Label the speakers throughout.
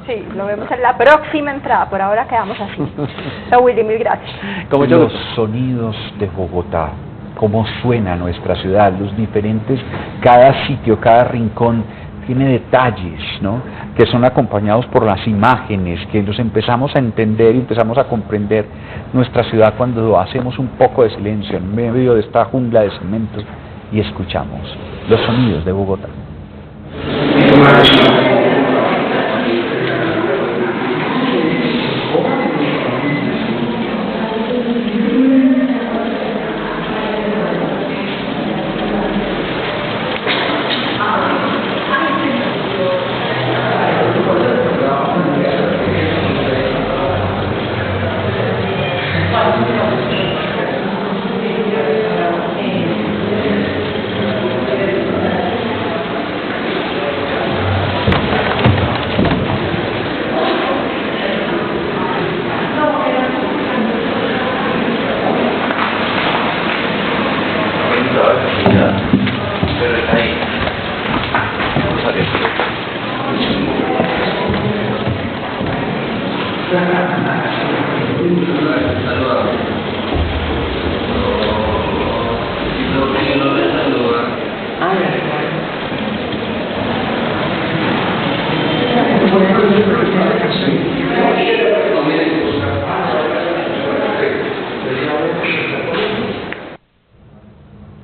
Speaker 1: Sí, lo vemos en la próxima entrada, por ahora quedamos así. Willy, mil gracias.
Speaker 2: Como los sonidos de Bogotá, cómo suena nuestra ciudad, los diferentes, cada sitio, cada rincón tiene detalles, ¿no? Que son acompañados por las imágenes, que los empezamos a entender y empezamos a comprender nuestra ciudad cuando hacemos un poco de silencio en medio de esta jungla de cemento y escuchamos los sonidos de Bogotá.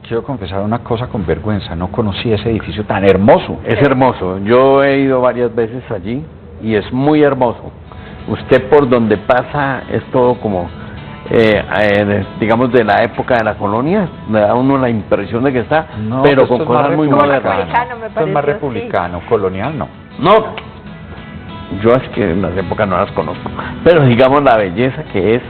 Speaker 2: Quiero confesar una cosa con vergüenza, no conocí ese edificio tan hermoso.
Speaker 3: Es hermoso, yo he ido varias veces allí y es muy hermoso. Usted por donde pasa es todo como, digamos, de la época de la colonia, le da a uno la impresión de que está,
Speaker 2: No,
Speaker 3: pero con cosas muy modernas.
Speaker 2: Esto es más republicano, colonial no.
Speaker 3: No, yo es que en las épocas no las conozco, pero digamos la belleza que es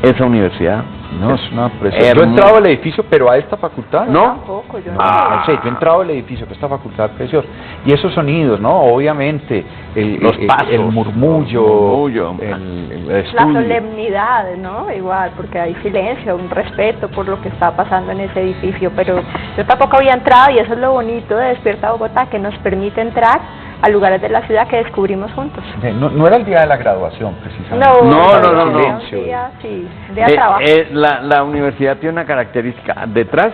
Speaker 3: esa universidad.
Speaker 2: No, es una preciosa. Yo he entrado al edificio, pero a esta facultad,
Speaker 3: ¿no?
Speaker 1: Tampoco, yo no.
Speaker 2: Sí, yo he entrado al edificio, que esta facultad preciosa. Y esos sonidos, ¿no? Obviamente,
Speaker 3: los pasos,
Speaker 2: el murmullo, el
Speaker 1: la
Speaker 2: estudio.
Speaker 1: solemnidad, ¿no? Igual, porque hay silencio, un respeto por lo que está pasando en ese edificio, pero yo tampoco había entrado y eso es lo bonito de Despierta Bogotá, que nos permite entrar a lugares de la ciudad que descubrimos juntos.
Speaker 2: No era el día de la graduación, precisamente.
Speaker 3: No.
Speaker 1: Un día, sí, un día de trabajo.
Speaker 3: La universidad tiene una característica, detrás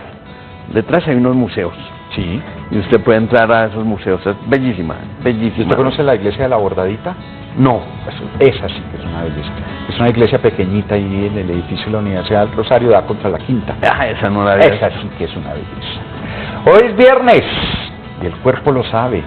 Speaker 3: hay unos museos.
Speaker 2: Sí.
Speaker 3: Y usted puede entrar a esos museos, es bellísima, bellísima.
Speaker 2: ¿Usted conoce la iglesia de la Bordadita?
Speaker 3: No.
Speaker 2: Esa sí que es una belleza. Es una iglesia pequeñita y en el edificio de la Universidad del Rosario da contra la Quinta.
Speaker 3: Ah, esa no la veo.
Speaker 2: Esa sí que es una belleza. Hoy es viernes y el cuerpo lo sabe.